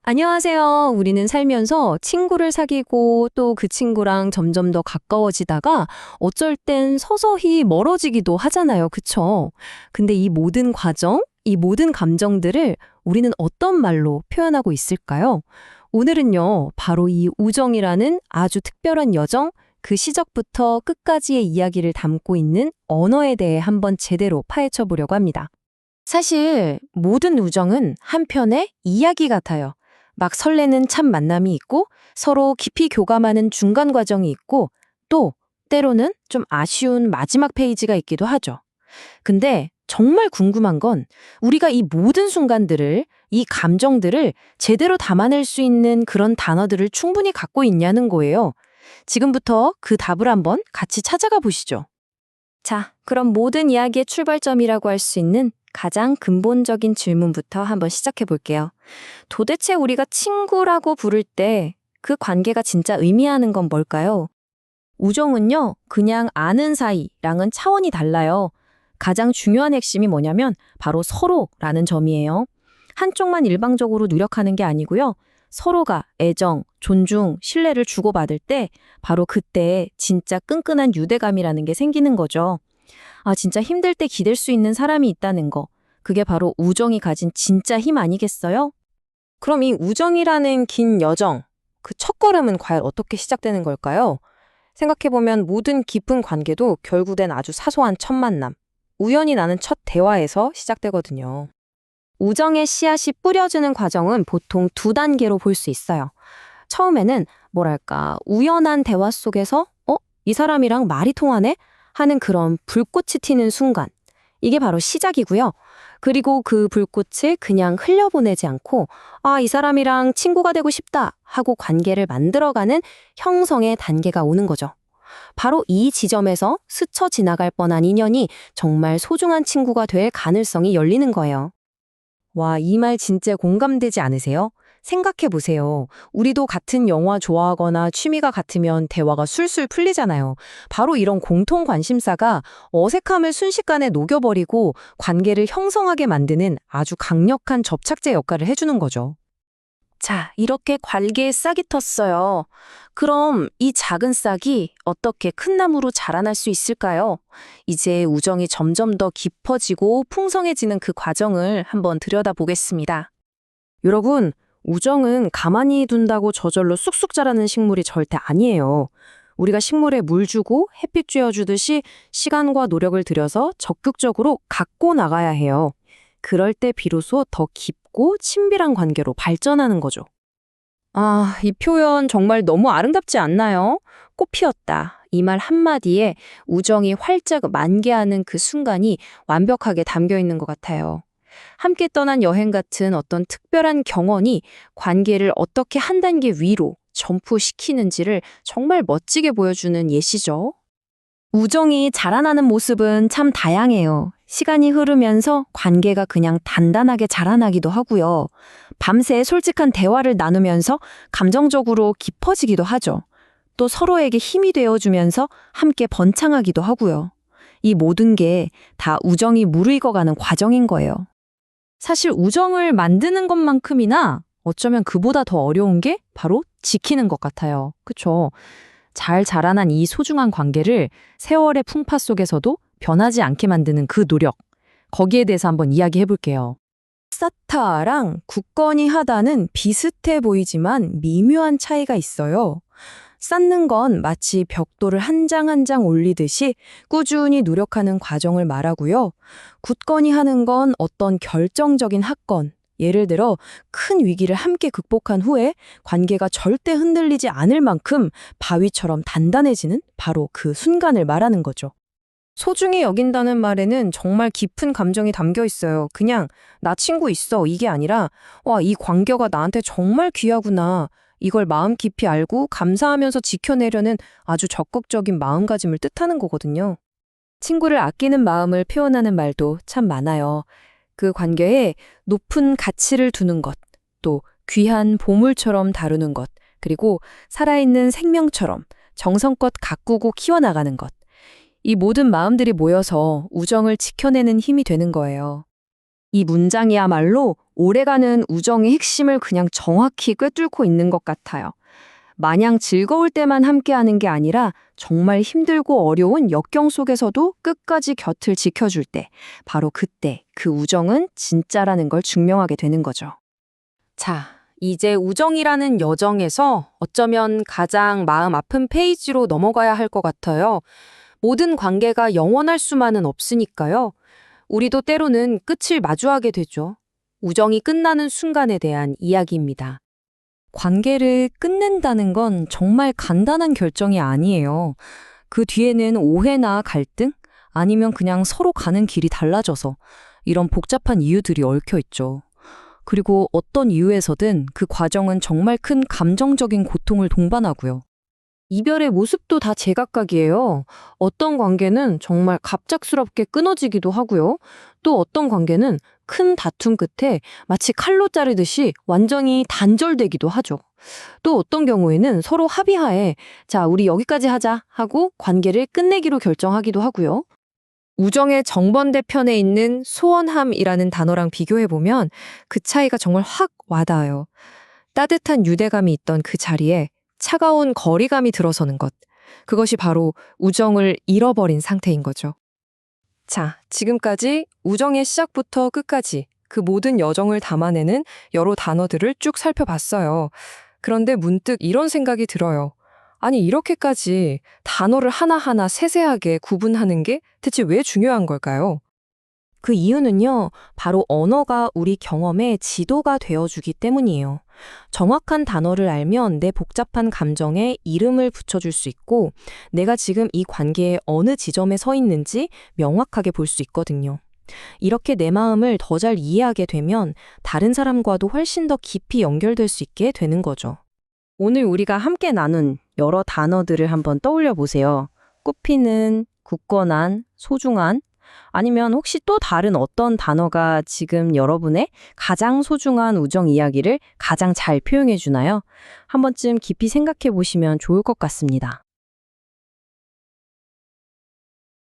안녕하세요. 우리는 살면서 친구를 사귀고 또 그 친구랑 점점 더 가까워지다가 어쩔 땐 서서히 멀어지기도 하잖아요. 그쵸? 근데 이 모든 과정, 이 모든 감정들을 우리는 어떤 말로 표현하고 있을까요? 오늘은요, 바로 이 우정이라는 아주 특별한 여정, 그 시작부터 끝까지의 이야기를 담고 있는 언어에 대해 한번 제대로 파헤쳐 보려고 합니다. 사실 모든 우정은 한편의 이야기 같아요. 막 설레는 첫 만남이 있고 서로 깊이 교감하는 중간 과정이 있고 또 때로는 좀 아쉬운 마지막 페이지가 있기도 하죠. 근데 정말 궁금한 건 우리가 이 모든 순간들을, 이 감정들을 제대로 담아낼 수 있는 그런 단어들을 충분히 갖고 있냐는 거예요. 지금부터 그 답을 한번 같이 찾아가 보시죠. 자, 그럼 모든 이야기의 출발점이라고 할 수 있는 가장 근본적인 질문부터 한번 시작해 볼게요. 도대체 우리가 친구라고 부를 때 그 관계가 진짜 의미하는 건 뭘까요? 우정은요, 그냥 아는 사이랑은 차원이 달라요. 가장 중요한 핵심이 뭐냐면 바로 서로라는 점이에요. 한쪽만 일방적으로 노력하는 게 아니고요. 서로가 애정, 존중, 신뢰를 주고받을 때 바로 그때 진짜 끈끈한 유대감이라는 게 생기는 거죠. 아, 진짜 힘들 때 기댈 수 있는 사람이 있다는 거. 그게 바로 우정이 가진 진짜 힘 아니겠어요? 그럼 이 우정이라는 긴 여정, 그 첫걸음은 과연 어떻게 시작되는 걸까요? 생각해보면 모든 깊은 관계도 결국엔 아주 사소한 첫 만남, 우연히 나는 첫 대화에서 시작되거든요. 우정의 씨앗이 뿌려지는 과정은 보통 두 단계로 볼 수 있어요. 처음에는 뭐랄까, 우연한 대화 속에서 이 사람이랑 말이 통하네? 하는 그런 불꽃이 튀는 순간. 이게 바로 시작이고요. 그리고 그 불꽃을 그냥 흘려보내지 않고 이 사람이랑 친구가 되고 싶다 하고 관계를 만들어가는 형성의 단계가 오는 거죠. 바로 이 지점에서 스쳐 지나갈 뻔한 인연이 정말 소중한 친구가 될 가능성이 열리는 거예요. 와, 이 말 진짜 공감되지 않으세요? 생각해 보세요. 우리도 같은 영화 좋아하거나 취미가 같으면 대화가 술술 풀리잖아요. 바로 이런 공통 관심사가 어색함을 순식간에 녹여버리고 관계를 형성하게 만드는 아주 강력한 접착제 역할을 해주는 거죠. 자, 이렇게 관계에 싹이 텄어요. 그럼 이 작은 싹이 어떻게 큰 나무로 자라날 수 있을까요? 이제 우정이 점점 더 깊어지고 풍성해지는 그 과정을 한번 들여다보겠습니다. 여러분, 우정은 가만히 둔다고 저절로 쑥쑥 자라는 식물이 절대 아니에요. 우리가 식물에 물 주고 햇빛 쬐어주듯이 시간과 노력을 들여서 적극적으로 갖고 나가야 해요. 그럴 때 비로소 더 깊고 친밀한 관계로 발전하는 거죠. 아, 이 표현 정말 너무 아름답지 않나요? 꽃 피었다. 이 말 한마디에 우정이 활짝 만개하는 그 순간이 완벽하게 담겨 있는 것 같아요. 함께 떠난 여행 같은 어떤 특별한 경험이 관계를 어떻게 한 단계 위로 점프시키는지를 정말 멋지게 보여주는 예시죠. 우정이 자라나는 모습은 참 다양해요. 시간이 흐르면서 관계가 그냥 단단하게 자라나기도 하고요. 밤새 솔직한 대화를 나누면서 감정적으로 깊어지기도 하죠. 또 서로에게 힘이 되어주면서 함께 번창하기도 하고요. 이 모든 게 다 우정이 무르익어가는 과정인 거예요. 사실 우정을 만드는 것만큼이나 어쩌면 그보다 더 어려운 게 바로 지키는 것 같아요. 그쵸? 잘 자라난 이 소중한 관계를 세월의 풍파 속에서도 변하지 않게 만드는 그 노력. 거기에 대해서 한번 이야기해 볼게요. 쌓다랑 굳건히 하다는 비슷해 보이지만 미묘한 차이가 있어요. 쌓는 건 마치 벽돌을 한 장 한 장 올리듯이 꾸준히 노력하는 과정을 말하고요. 굳건히 하는 건 어떤 결정적인 사건, 예를 들어 큰 위기를 함께 극복한 후에 관계가 절대 흔들리지 않을 만큼 바위처럼 단단해지는 바로 그 순간을 말하는 거죠. 소중히 여긴다는 말에는 정말 깊은 감정이 담겨 있어요. 그냥 나 친구 있어 이게 아니라 와, 이 관계가 나한테 정말 귀하구나. 이걸 마음 깊이 알고 감사하면서 지켜내려는 아주 적극적인 마음가짐을 뜻하는 거거든요. 친구를 아끼는 마음을 표현하는 말도 참 많아요. 그 관계에 높은 가치를 두는 것, 또 귀한 보물처럼 다루는 것, 그리고 살아있는 생명처럼 정성껏 가꾸고 키워나가는 것. 이 모든 마음들이 모여서 우정을 지켜내는 힘이 되는 거예요. 이 문장이야말로 오래가는 우정의 핵심을 그냥 정확히 꿰뚫고 있는 것 같아요. 마냥 즐거울 때만 함께하는 게 아니라 정말 힘들고 어려운 역경 속에서도 끝까지 곁을 지켜줄 때, 바로 그때 그 우정은 진짜라는 걸 증명하게 되는 거죠. 자, 이제 우정이라는 여정에서 어쩌면 가장 마음 아픈 페이지로 넘어가야 할 것 같아요. 모든 관계가 영원할 수만은 없으니까요. 우리도 때로는 끝을 마주하게 되죠. 우정이 끝나는 순간에 대한 이야기입니다. 관계를 끝낸다는 건 정말 간단한 결정이 아니에요. 그 뒤에는 오해나 갈등? 아니면 그냥 서로 가는 길이 달라져서 이런 복잡한 이유들이 얽혀 있죠. 그리고 어떤 이유에서든 그 과정은 정말 큰 감정적인 고통을 동반하고요. 이별의 모습도 다 제각각이에요. 어떤 관계는 정말 갑작스럽게 끊어지기도 하고요. 또 어떤 관계는 큰 다툼 끝에 마치 칼로 자르듯이 완전히 단절되기도 하죠. 또 어떤 경우에는 서로 합의하에 자, 우리 여기까지 하자 하고 관계를 끝내기로 결정하기도 하고요. 우정의 정반대편에 있는 소원함이라는 단어랑 비교해보면 그 차이가 정말 확 와닿아요. 따뜻한 유대감이 있던 그 자리에 차가운 거리감이 들어서는 것. 그것이 바로 우정을 잃어버린 상태인 거죠. 자, 지금까지 우정의 시작부터 끝까지 그 모든 여정을 담아내는 여러 단어들을 쭉 살펴봤어요. 그런데 문득 이런 생각이 들어요. 아니, 이렇게까지 단어를 하나하나 세세하게 구분하는 게 대체 왜 중요한 걸까요? 그 이유는요, 바로 언어가 우리 경험의 지도가 되어주기 때문이에요. 정확한 단어를 알면 내 복잡한 감정에 이름을 붙여줄 수 있고, 내가 지금 이 관계의 어느 지점에 서 있는지 명확하게 볼 수 있거든요. 이렇게 내 마음을 더 잘 이해하게 되면 다른 사람과도 훨씬 더 깊이 연결될 수 있게 되는 거죠. 오늘 우리가 함께 나눈 여러 단어들을 한번 떠올려 보세요. 꽃피는, 굳건한, 소중한, 아니면 혹시 또 다른 어떤 단어가 지금 여러분의 가장 소중한 우정 이야기를 가장 잘 표현해 주나요? 한 번쯤 깊이 생각해 보시면 좋을 것 같습니다.